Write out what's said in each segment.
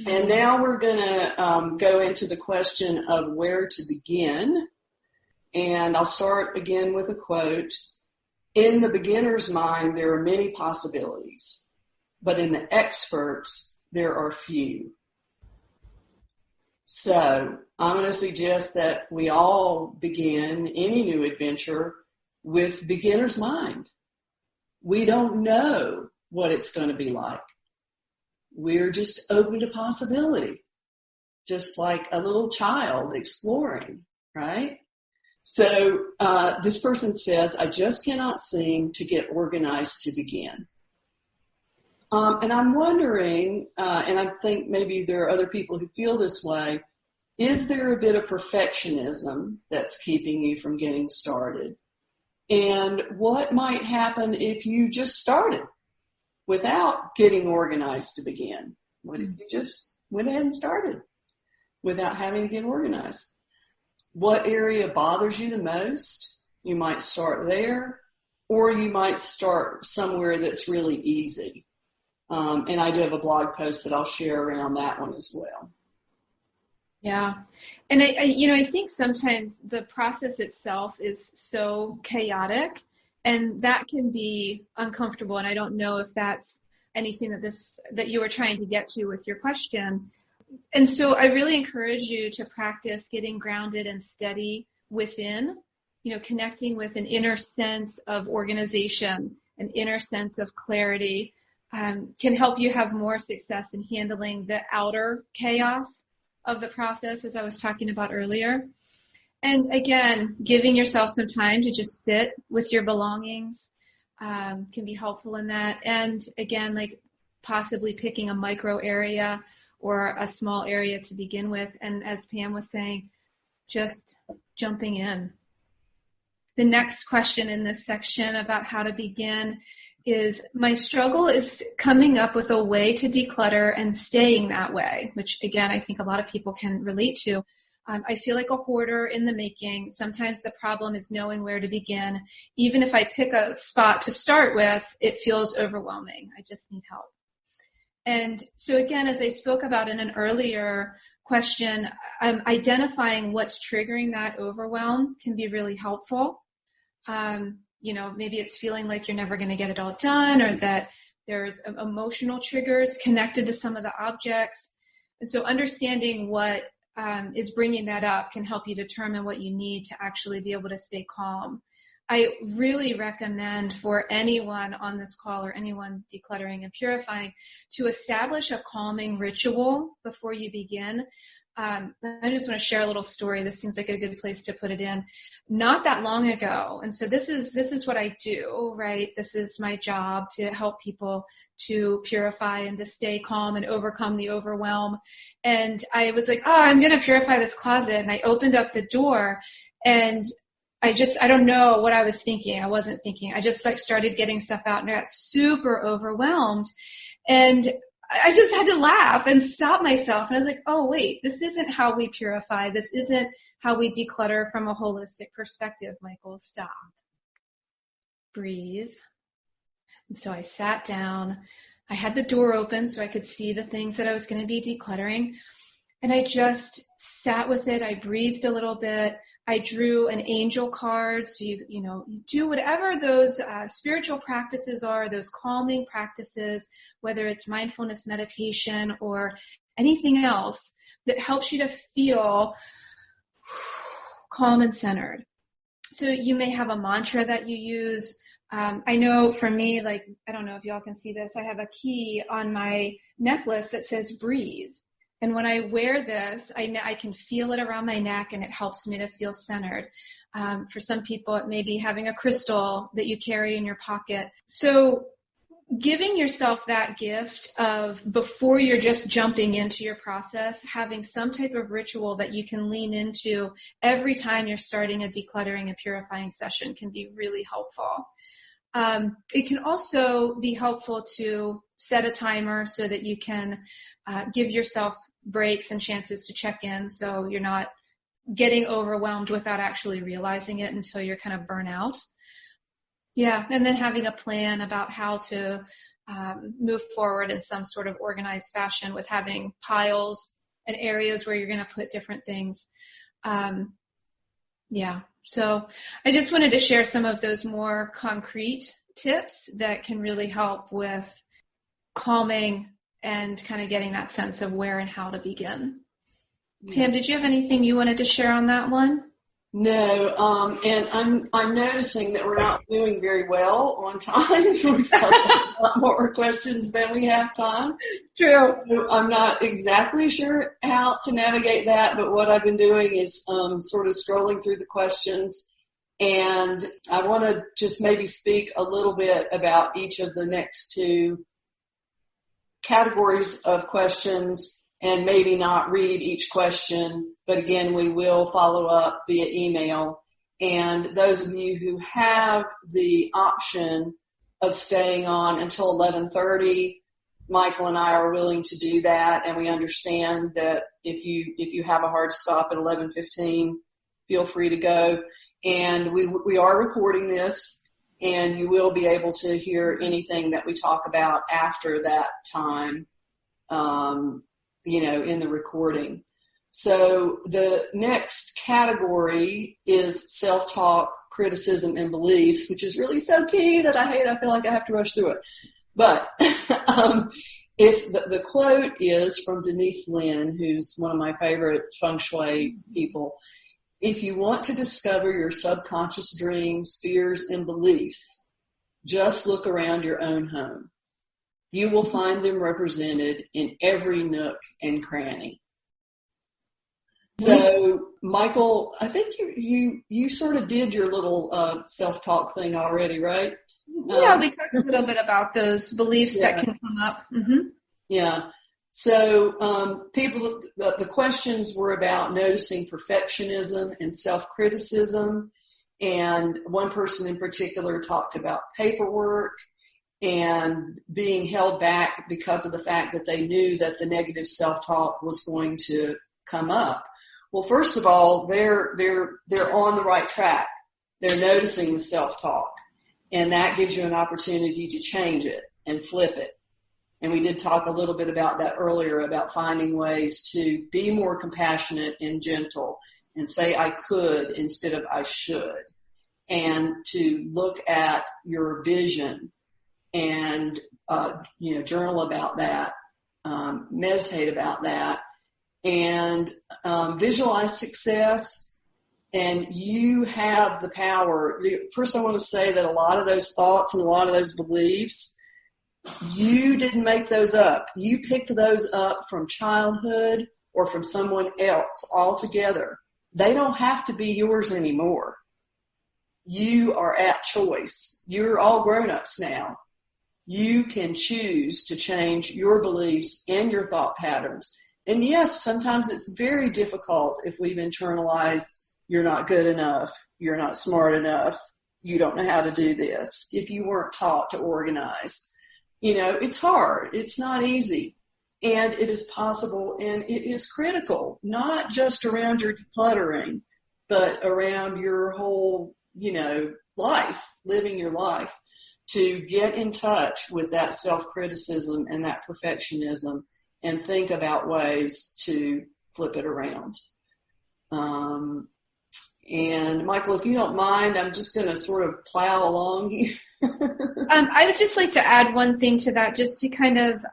And now we're going to go into the question of where to begin. And I'll start again with a quote. In the beginner's mind, there are many possibilities, but in the experts, there are few. So I'm going to suggest that we all begin any new adventure with beginner's mind. We don't know what it's going to be like. We're just open to possibility, just like a little child exploring, right? So this person says, I just cannot seem to get organized to begin. And I'm wondering, and I think maybe there are other people who feel this way, is there a bit of perfectionism that's keeping you from getting started? And what might happen if you just started without getting organized to begin? What if you just went ahead and started without having to get organized? What area bothers you the most? You might start there, or you might start somewhere that's really easy. And I do have a blog post that I'll share around that one as well. Yeah. And I think sometimes the process itself is so chaotic, and that can be uncomfortable. And I don't know if that's anything that you were trying to get to with your question. And so I really encourage you to practice getting grounded and steady within, connecting with an inner sense of organization, an inner sense of clarity, can help you have more success in handling the outer chaos of the process, as I was talking about earlier. And again, giving yourself some time to just sit with your belongings can be helpful in that. And again, like possibly picking a micro area or a small area to begin with. And as Pam was saying, just jumping in. The next question in this section about how to begin is, my struggle is coming up with a way to declutter and staying that way, which again, I think a lot of people can relate to. I feel like a hoarder in the making. Sometimes the problem is knowing where to begin. Even if I pick a spot to start with, it feels overwhelming. I just need help. And so again, as I spoke about in an earlier question, identifying what's triggering that overwhelm can be really helpful. Maybe it's feeling like you're never going to get it all done, or that there's emotional triggers connected to some of the objects. And so understanding what is bringing that up can help you determine what you need to actually be able to stay calm. I really recommend for anyone on this call or anyone decluttering and purifying to establish a calming ritual before you begin. I just want to share a little story. This seems like a good place to put it in. Not that long ago, and so this is what I do, right? This is my job, to help people to purify and to stay calm and overcome the overwhelm. And I was like, I'm going to purify this closet. And I opened up the door, and I don't know what I was thinking. I wasn't thinking. I just started getting stuff out, and I got super overwhelmed. And I just had to laugh and stop myself. And I was like, oh, wait, this isn't how we purify. This isn't how we declutter from a holistic perspective, Michael. Stop. Breathe. And so I sat down. I had the door open so I could see the things that I was going to be decluttering. And I just sat with it. I breathed a little bit. I drew an angel card. So you do whatever those spiritual practices are, those calming practices, whether it's mindfulness meditation or anything else that helps you to feel calm and centered. So you may have a mantra that you use. I know for me, I don't know if y'all can see this, I have a key on my necklace that says breathe. And when I wear this, I can feel it around my neck, and it helps me to feel centered. For some people, it may be having a crystal that you carry in your pocket. So giving yourself that gift of, before you're just jumping into your process, having some type of ritual that you can lean into every time you're starting a decluttering and purifying session can be really helpful. It can also be helpful to set a timer so that you can give yourself breaks and chances to check in, so you're not getting overwhelmed without actually realizing it until you're kind of burnt out. Yeah, and then having a plan about how to move forward in some sort of organized fashion with having piles and areas where you're going to put different things. Yeah. So I just wanted to share some of those more concrete tips that can really help with calming and kind of getting that sense of where and how to begin. Yeah. Pam, did you have anything you wanted to share on that one? No, and I'm noticing that we're not doing very well on time. We've got a lot more questions than we have time. True. So I'm not exactly sure how to navigate that, but what I've been doing is sort of scrolling through the questions, and I want to just maybe speak a little bit about each of the next two categories of questions, and maybe not read each question, but again, we will follow up via email. And those of you who have the option of staying on until 11:30, Michael and I are willing to do that, and we understand that if you have a hard stop at 11:15, feel free to go. And we are recording this, and you will be able to hear anything that we talk about after that time, in the recording. So the next category is self-talk, criticism, and beliefs, which is really so key that I feel like I have to rush through it. But if the quote is from Denise Linn, who's one of my favorite feng shui people, if you want to discover your subconscious dreams, fears, and beliefs, just look around your own home. You will find them represented in every nook and cranny. So, Michael, I think you sort of did your little self-talk thing already, right? Yeah, we talked a little bit about those beliefs that can come up. Mm-hmm. Yeah. So, the questions were about noticing perfectionism and self-criticism, and one person in particular talked about paperwork and being held back because of the fact that they knew that the negative self-talk was going to come up. Well, first of all, they're on the right track. They're noticing the self-talk, and that gives you an opportunity to change it and flip it. And we did talk a little bit about that earlier, about finding ways to be more compassionate and gentle and say I could instead of I should, and to look at your vision and, journal about that, meditate about that, and visualize success. And you have the power. First, I want to say that a lot of those thoughts and a lot of those beliefs, you didn't make those up. You picked those up from childhood or from someone else altogether. They don't have to be yours anymore. You are at choice. You're all grown-ups now. You can choose to change your beliefs and your thought patterns. And yes, sometimes it's very difficult if we've internalized, you're not good enough, you're not smart enough, you don't know how to do this. If you weren't taught to organize, it's hard. It's not easy. And it is possible, and it is critical, not just around your decluttering, but around your whole, life, living your life, to get in touch with that self-criticism and that perfectionism and think about ways to flip it around. And Michael, if you don't mind, I'm just going to sort of plow along here. I would just like to add one thing to that, just to kind of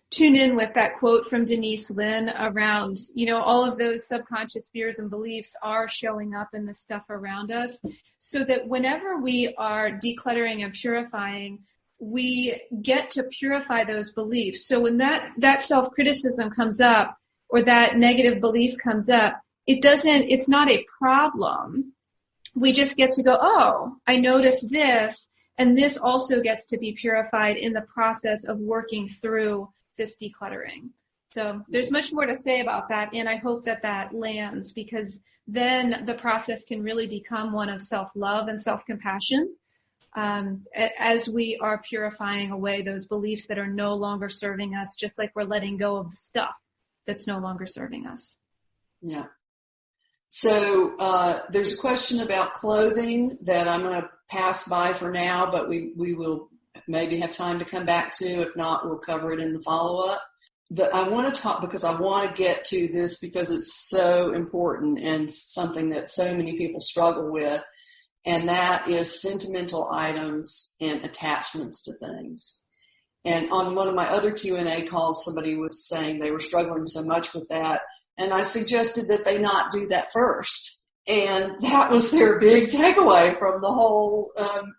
tune in with that quote from Denise Linn around, all of those subconscious fears and beliefs are showing up in the stuff around us, so that whenever we are decluttering and purifying, we get to purify those beliefs. So when that self-criticism comes up or that negative belief comes up, it's not a problem. We just get to go, oh, I noticed this, and this also gets to be purified in the process of working through this decluttering. So there's much more to say about that, and I hope that lands, because then the process can really become one of self-love and self-compassion as we are purifying away those beliefs that are no longer serving us, just like we're letting go of the stuff that's no longer serving us. Yeah. So there's a question about clothing that I'm going to pass by for now, but we will maybe have time to come back to. If not, we'll cover it in the follow-up. But I want to talk because I want to get to this because it's so important and something that so many people struggle with, and that is sentimental items and attachments to things. And on one of my other Q&A calls, somebody was saying they were struggling so much with that, and I suggested that they not do that first. And that was their big takeaway from the whole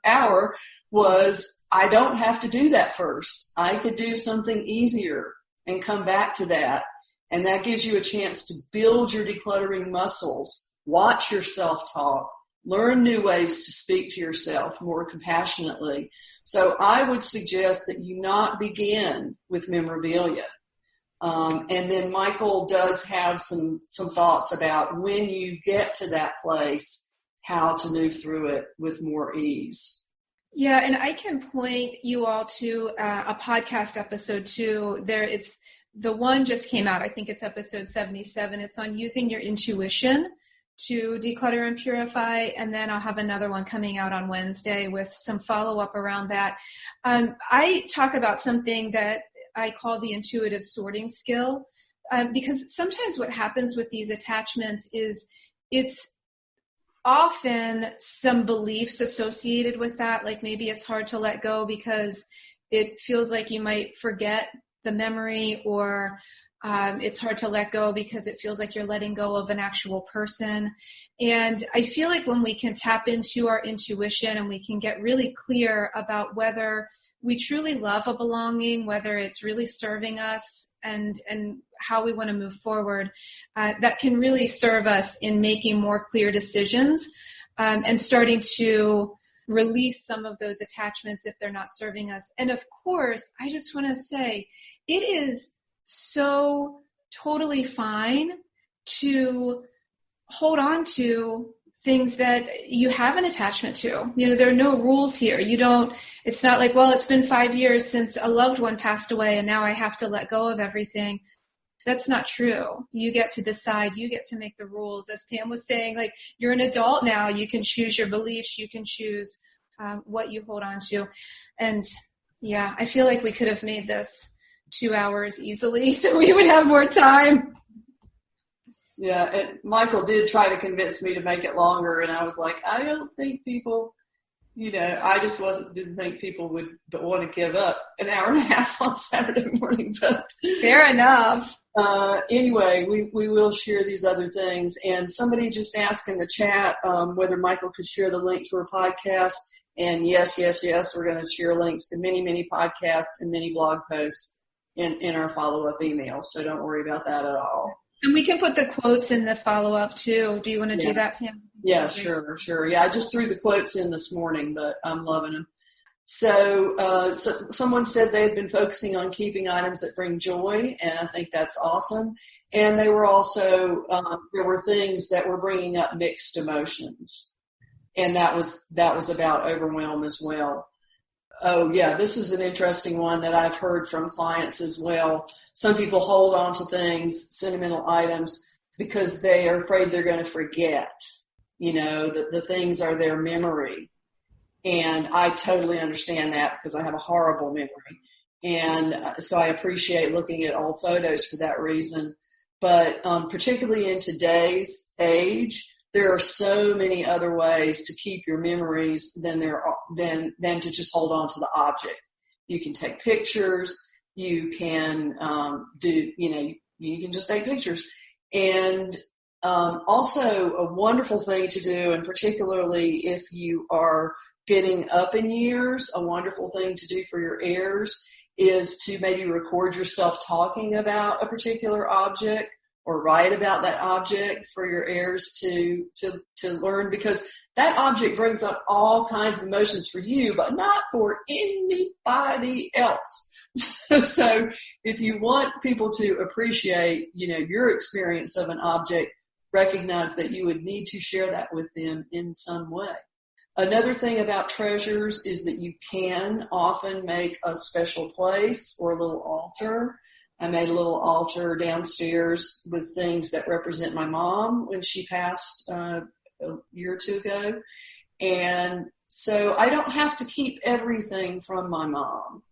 hour was, I don't have to do that first. I could do something easier and come back to that. And that gives you a chance to build your decluttering muscles, watch yourself talk, learn new ways to speak to yourself more compassionately. So I would suggest that you not begin with memorabilia. And then Michael does have some thoughts about when you get to that place, how to move through it with more ease. Yeah, and I can point you all to a podcast episode too. The one just came out. I think it's episode 77. It's on using your intuition to declutter and purify. And then I'll have another one coming out on Wednesday with some follow-up around that. I talk about something that I call the intuitive sorting skill, because sometimes what happens with these attachments is it's often some beliefs associated with that. Like maybe it's hard to let go because it feels like you might forget the memory, or it's hard to let go because it feels like you're letting go of an actual person. And I feel like when we can tap into our intuition and we can get really clear about whether we truly love a belonging, whether it's really serving us, and how we want to move forward, that can really serve us in making more clear decisions, and starting to release some of those attachments if they're not serving us. And of course, I just want to say it is so totally fine to hold on to things that you have an attachment to. There are no rules here. It's not like, well, it's been 5 years since a loved one passed away and now I have to let go of everything. That's not true. You get to decide. You get to make the rules. As Pam was saying, like, you're an adult now. You can choose your beliefs. You can choose what you hold on to. And yeah, I feel like we could have made this 2 hours easily so we would have more time. Yeah, and Michael did try to convince me to make it longer, and I was like, I don't think people, I just didn't think people would want to give up an hour and a half on Saturday morning. But fair enough. Anyway, we will share these other things. And somebody just asked in the chat whether Michael could share the link to her podcast. And yes, we're going to share links to many, many podcasts and many blog posts in our follow-up email. So don't worry about that at all. And we can put the quotes in the follow-up too. Do you want to do that, Pam? Yeah, sure. Yeah, I just threw the quotes in this morning, but I'm loving them. So someone said they had been focusing on keeping items that bring joy, and I think that's awesome. And they were also, there were things that were bringing up mixed emotions. And that was about overwhelm as well. Oh, yeah, this is an interesting one that I've heard from clients as well. Some people hold on to things, sentimental items, because they are afraid they're going to forget, that the things are their memory. And I totally understand that because I have a horrible memory. And so I appreciate looking at old photos for that reason. But particularly in today's age, there are so many other ways to keep your memories than to just hold on to the object. You can take pictures. You can you can just take pictures. And also a wonderful thing to do, and particularly if you are getting up in years, a wonderful thing to do for your heirs is to maybe record yourself talking about a particular object, or write about that object for your heirs to learn, because that object brings up all kinds of emotions for you, but not for anybody else. So if you want people to appreciate, your experience of an object, recognize that you would need to share that with them in some way. Another thing about treasures is that you can often make a special place or a little altar. I made a little altar downstairs with things that represent my mom when she passed a year or two ago. And So I don't have to keep everything from my mom.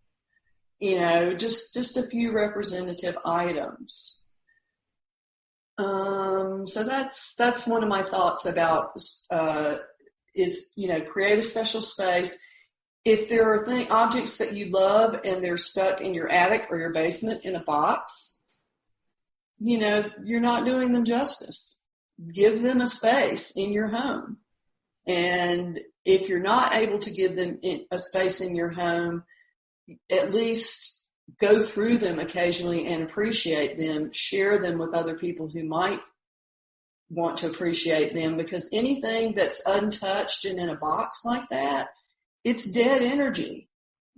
Just a few representative items. So that's one of my thoughts about is create a special space. If there are objects that you love and they're stuck in your attic or your basement in a box, you're not doing them justice. Give them a space in your home. And if you're not able to give them a space in your home, at least go through them occasionally and appreciate them. Share them with other people who might want to appreciate them, because anything that's untouched and in a box like that, it's dead energy.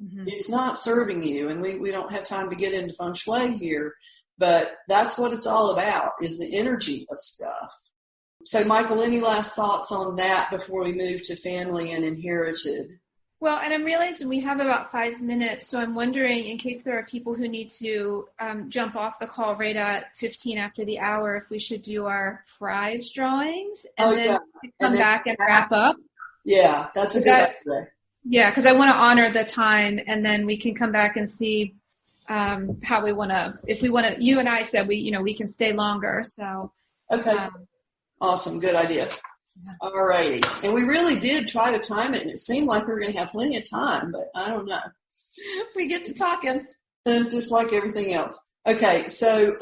Mm-hmm. It's not serving you. And we don't have time to get into feng shui here, but that's what it's all about, is the energy of stuff. So, Michael, any last thoughts on that before we move to family and inherited? Well, and I'm realizing we have about 5 minutes, so I'm wondering, in case there are people who need to jump off the call right at 15 after the hour, if we should do our prize drawings and then come back and wrap up. Yeah, that's a good idea. Yeah, because I want to honor the time, and then we can come back and see how we want to. If we want to, you and I said we can stay longer. So okay, awesome, good idea. Yeah. All righty, and we really did try to time it, and it seemed like we were going to have plenty of time, but I don't know. We get to talking. It's just like everything else. Okay, so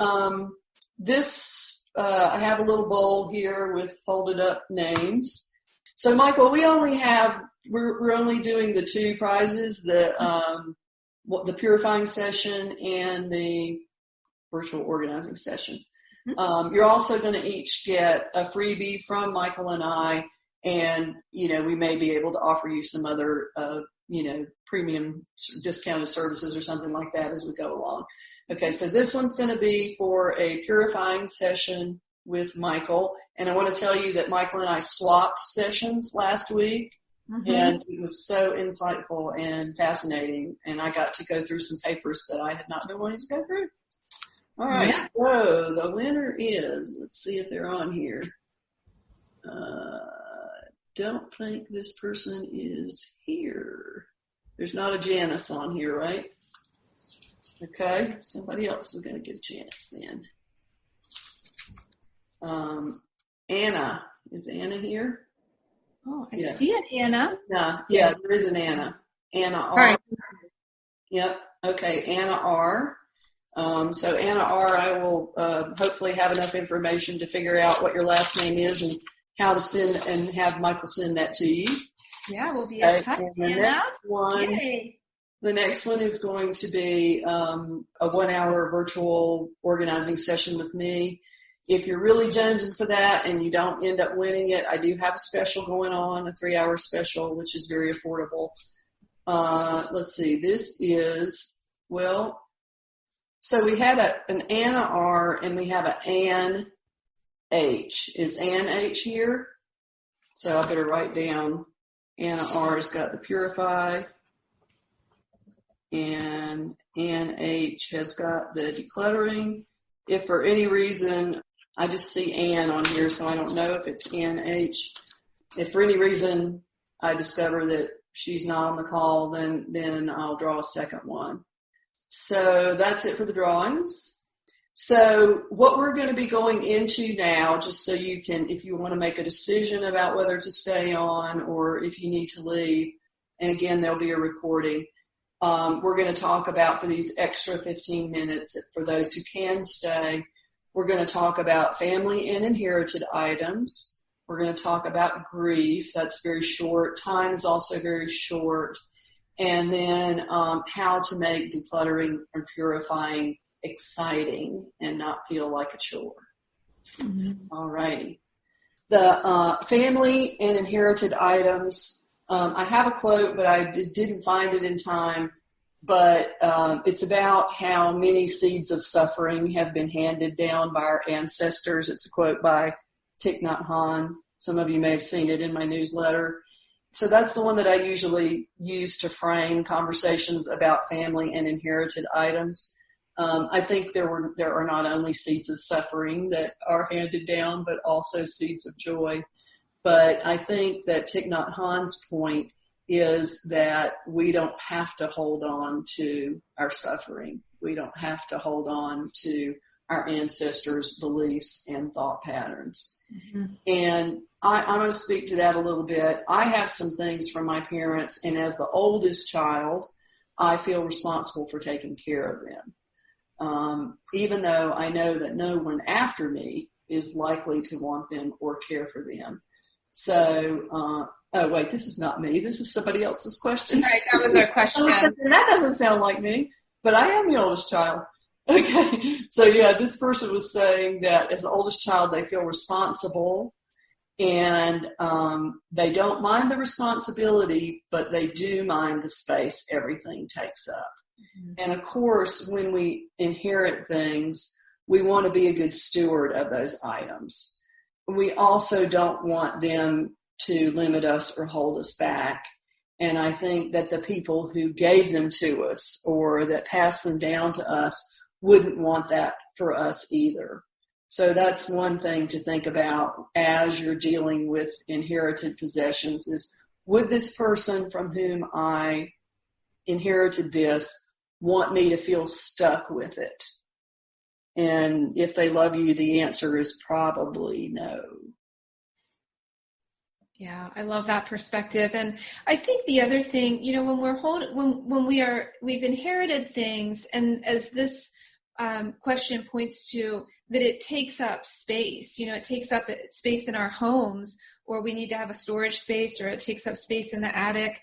this I have a little bowl here with folded up names. So, Michael, we're only doing the 2 prizes, the purifying session and the virtual organizing session. You're also going to each get a freebie from Michael and I, and, we may be able to offer you some other, premium discounted services or something like that as we go along. Okay, so this one's going to be for a purifying session with Michael, and I want to tell you that Michael and I swapped sessions last week, and it was so insightful and fascinating, and I got to go through some papers that I had not been wanting to go through. All right, So the winner is, let's see if they're on here. Don't think this person is here. There's not a Janice on here, right? Okay, somebody else is going to get a chance then. Anna. Is Anna here? Oh, I see it, Anna. Yeah, there is an Anna. Anna R. Right. Yep. Okay, Anna R. So Anna R., I will hopefully have enough information to figure out what your last name is and how to send, and have Michael send that to you. Yeah, we'll be in touch, Anna. The next one is going to be a 1-hour virtual organizing session with me. If you're really jonesing for that and you don't end up winning it, I do have a special going on, a 3-hour special, which is very affordable. Let's see, this is, so we had an Anna R and we have an Ann H. Is Ann H here? So I better write down Anna R has got the Purify, and Ann H has got the Decluttering. If for any reason, I just see Ann on here, so I don't know if it's Ann H. If for any reason I discover that she's not on the call, then I'll draw a second one. So that's it for the drawings. So what we're going to be going into now, just so you can, if you want to make a decision about whether to stay on or if you need to leave, and again, there'll be a recording, we're going to talk about, for these extra 15 minutes, for those who can stay, we're going to talk about family and inherited items. We're going to talk about grief. That's very short. Time is also very short. And then how to make decluttering and purifying exciting and not feel like a chore. All righty. The family and inherited items, I have a quote, but I didn't find it in time. But it's about how many seeds of suffering have been handed down by our ancestors. It's a quote by Thich Nhat Hanh. Some of you may have seen it in my newsletter. So that's the one that I usually use to frame conversations about family and inherited items. I think there are not only seeds of suffering that are handed down, but also seeds of joy. But I think that Thich Nhat Hanh's point is that we don't have to hold on to our suffering. We don't have to hold on to our ancestors' beliefs and thought patterns. Mm-hmm. And I'm going to speak to that a little bit. I have some things from my parents, and as the oldest child, I feel responsible for taking care of them. Even though I know that no one after me is likely to want them or care for them. So, oh wait, this is not me. This is somebody else's question. Right, that was our question. That doesn't sound like me, but I am the oldest child. Okay, so yeah, this person was saying that as the oldest child, they feel responsible, and they don't mind the responsibility, but they do mind the space everything takes up. Mm-hmm. And of course, when we inherit things, we want to be a good steward of those items. We also don't want them to limit us or hold us back. And I think that the people who gave them to us or that passed them down to us wouldn't want that for us either. So that's one thing to think about as you're dealing with inherited possessions is, would this person from whom I inherited this want me to feel stuck with it? And if they love you, the answer is probably no. Yeah, I love that perspective. And I think the other thing, when we've inherited things, and as this question points to, that it takes up space. It takes up space in our homes, or we need to have a storage space, or it takes up space in the attic.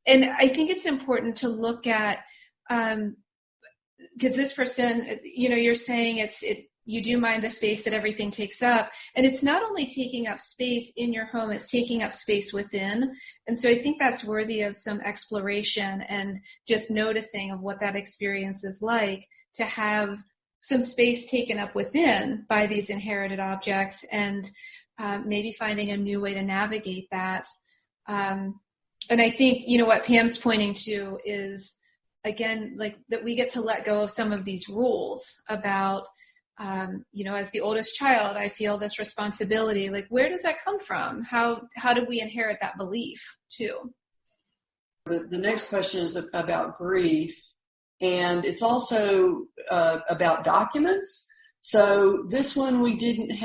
And I think it's important to look at, because this person, you're saying you do mind the space that everything takes up. And it's not only taking up space in your home, it's taking up space within. And so I think that's worthy of some exploration and just noticing of what that experience is like, to have some space taken up within by these inherited objects, and maybe finding a new way to navigate that. And I think, what Pam's pointing to is, again, like that we get to let go of some of these rules about, as the oldest child, I feel this responsibility. Like, where does that come from? How do we inherit that belief too? The next question is about grief. And it's also about documents. So this one we didn't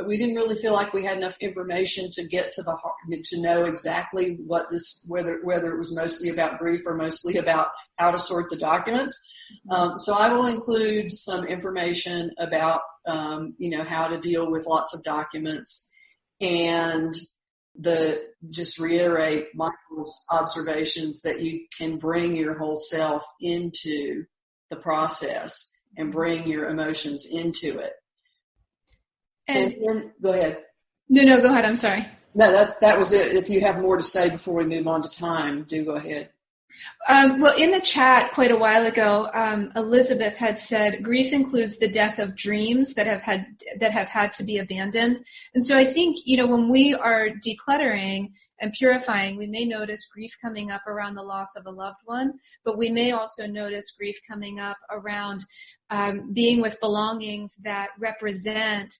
really feel like we had enough information to get to the heart, to know exactly what whether it was mostly about grief or mostly about how to sort the documents. So I will include some information about, how to deal with lots of documents, and just reiterate Michael's observations that you can bring your whole self into the process and bring your emotions into it. And then, go ahead. No, go ahead. I'm sorry. No, that was it. If you have more to say before we move on to time, do go ahead. Well, in the chat quite a while ago, Elizabeth had said grief includes the death of dreams that have had to be abandoned. And so I think, when we are decluttering and purifying, we may notice grief coming up around the loss of a loved one, but we may also notice grief coming up around being with belongings that represent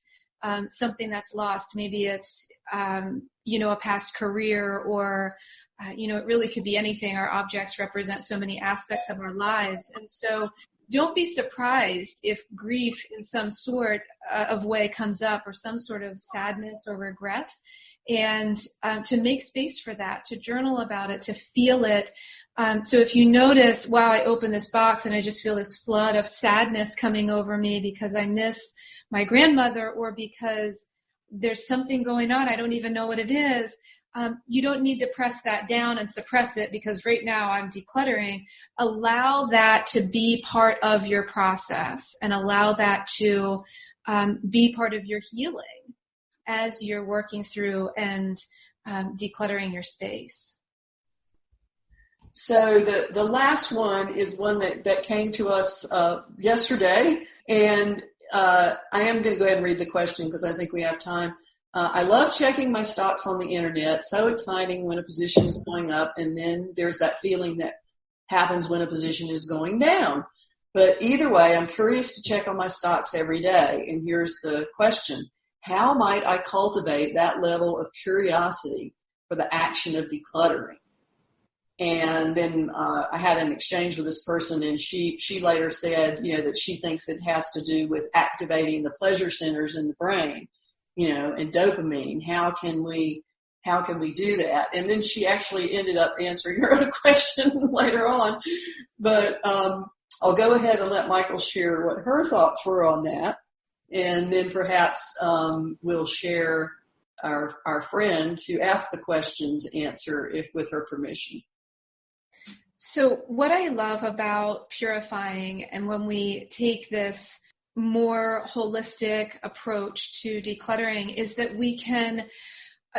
something that's lost. Maybe it's, a past career, or it really could be anything. Our objects represent so many aspects of our lives. And so don't be surprised if grief in some sort of way comes up, or some sort of sadness or regret. And to make space for that, to journal about it, to feel it. So if you notice, wow, I open this box and I just feel this flood of sadness coming over me because I miss my grandmother, or because there's something going on, I don't even know what it is. You don't need to press that down and suppress it because right now I'm decluttering. Allow that to be part of your process, and allow that to be part of your healing as you're working through and decluttering your space. So the last one is one that came to us yesterday, and I am going to go ahead and read the question because I think we have time. I love checking my stocks on the internet. So exciting when a position is going up, and then there's that feeling that happens when a position is going down. But either way, I'm curious to check on my stocks every day. And here's the question. How might I cultivate that level of curiosity for the action of decluttering? And then I had an exchange with this person, and she later said, that she thinks it has to do with activating the pleasure centers in the brain, and dopamine. How can we do that? And then she actually ended up answering her own question later on. But I'll go ahead and let Michael share what her thoughts were on that. And then perhaps we'll share our friend who asked the question's answer, if with her permission. So what I love about purifying, and when we take this more holistic approach to decluttering, is that we can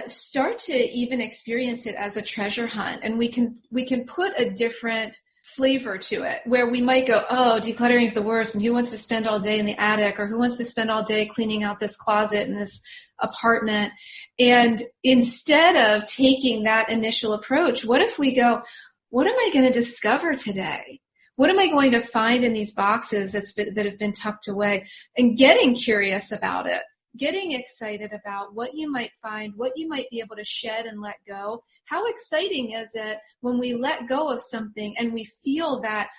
start to even experience it as a treasure hunt, and we can put a different flavor to it, where we might go, oh, decluttering is the worst, and who wants to spend all day in the attic, or who wants to spend all day cleaning out this closet in this apartment? And instead of taking that initial approach, what if we go, what am I going to discover today? What am I going to find in these boxes that have been tucked away? And getting curious about it, getting excited about what you might find, what you might be able to shed and let go. How exciting is it when we let go of something and we feel that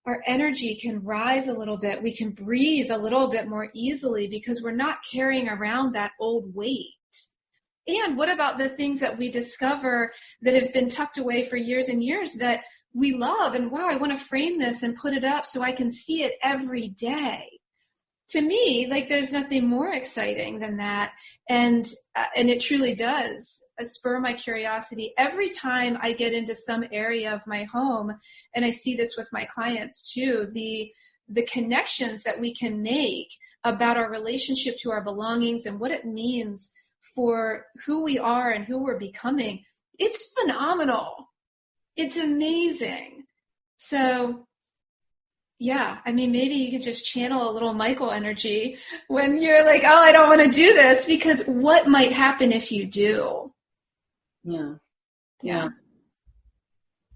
our energy can rise a little bit, we can breathe a little bit more easily because we're not carrying around that old weight. And what about the things that we discover that have been tucked away for years and years that we love, and wow, I want to frame this and put it up so I can see it every day? To me, there's nothing more exciting than that. And it truly does spur my curiosity every time I get into some area of my home. And I see this with my clients too, the connections that we can make about our relationship to our belongings and what it means for who we are and who we're becoming. It's phenomenal. It's amazing. So yeah, maybe you could just channel a little Michael energy when you're like, oh, I don't want to do this, because what might happen if you do? Yeah.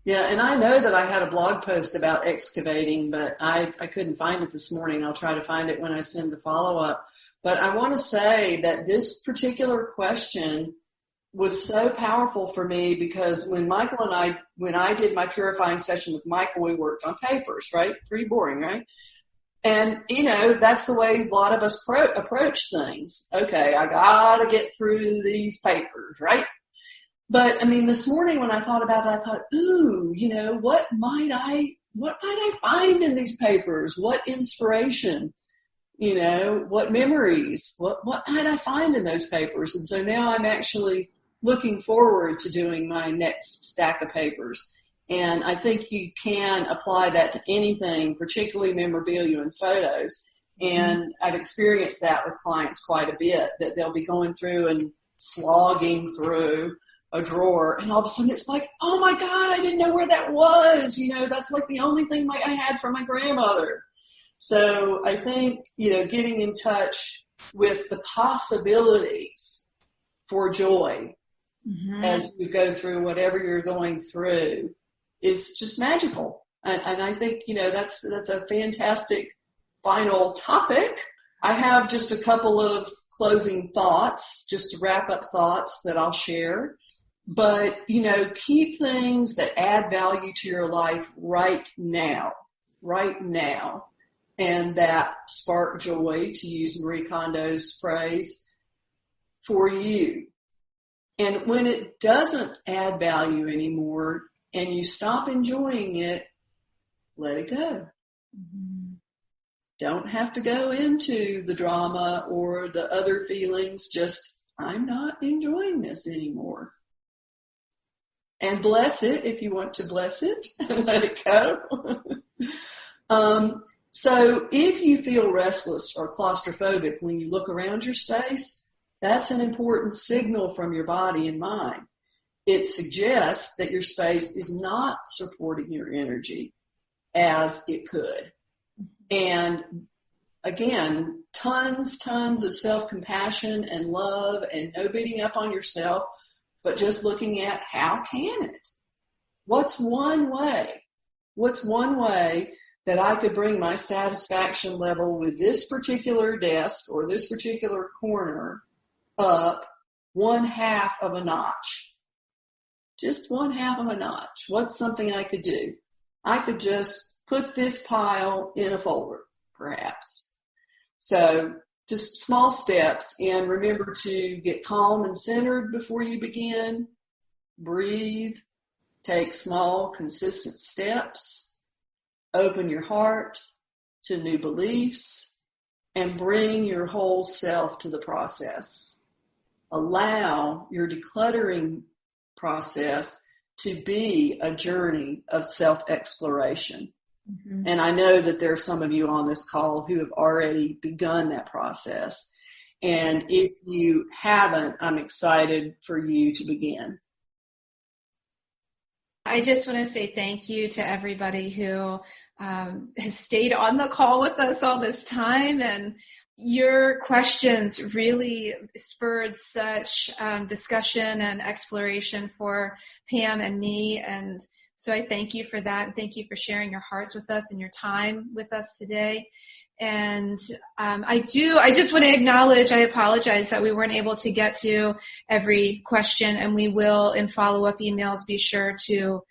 And I know that I had a blog post about excavating, but I couldn't find it this morning. I'll try to find it when I send the follow-up. But I want to say that this particular question was so powerful for me, because when I did my purifying session with Michael, we worked on papers, right? Pretty boring, right? And, that's the way a lot of us approach things. Okay, I gotta get through these papers, right? But this morning when I thought about it, I thought, ooh, what might I find in these papers? What inspiration? What memories? What might I find in those papers? And so now I'm actually looking forward to doing my next stack of papers. And I think you can apply that to anything, particularly memorabilia and photos. And I've experienced that with clients quite a bit, that they'll be going through and slogging through a drawer, and all of a sudden it's like, oh my God, I didn't know where that was. That's like the only thing I had from my grandmother. So I think, getting in touch with the possibilities for joy as you go through whatever you're going through is just magical. And I think, that's a fantastic final topic. I have just a couple of closing thoughts, just to wrap up thoughts that I'll share. But, keep things that add value to your life right now, and that spark joy, to use Marie Kondo's phrase, for you. And when it doesn't add value anymore and you stop enjoying it, let it go. Don't have to go into the drama or the other feelings. Just, I'm not enjoying this anymore. And bless it if you want to bless it and let it go. So if you feel restless or claustrophobic when you look around your space, that's an important signal from your body and mind. It suggests that your space is not supporting your energy as it could. And again, tons of self-compassion and love, and no beating up on yourself, but just looking at how can it? What's one way that I could bring my satisfaction level with this particular desk or this particular corner up 1/2 of a notch just 1/2 of a notch. What's something I could do? I could just put this pile in a folder, perhaps. So just small steps, and remember to get calm and centered before you begin. Breathe, take small, consistent steps, open your heart to new beliefs, and bring your whole self to the process. Allow your decluttering process to be a journey of self-exploration. Mm-hmm. And I know that there are some of you on this call who have already begun that process. And if you haven't, I'm excited for you to begin. I just want to say thank you to everybody who has stayed on the call with us all this time, and your questions really spurred such discussion and exploration for Pam and me, and so I thank you for that. Thank you for sharing your hearts with us and your time with us today. And I just want to acknowledge, I apologize that we weren't able to get to every question, and we will, in follow-up emails, be sure to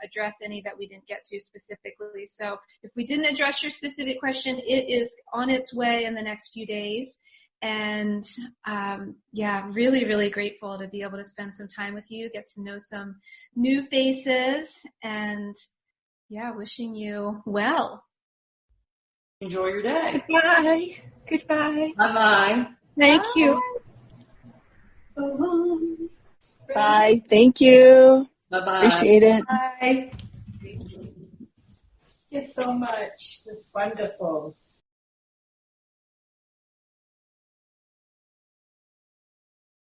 address any that we didn't get to specifically. So if we didn't address your specific question, it is on its way in the next few days. And really, really grateful to be able to spend some time with you, get to know some new faces, and wishing you well. Enjoy your day. Goodbye. Goodbye. Bye-bye. Thank Bye. you. Bye. Thank you. Bye-bye. Appreciate it. Bye. Thank you so much. It was wonderful.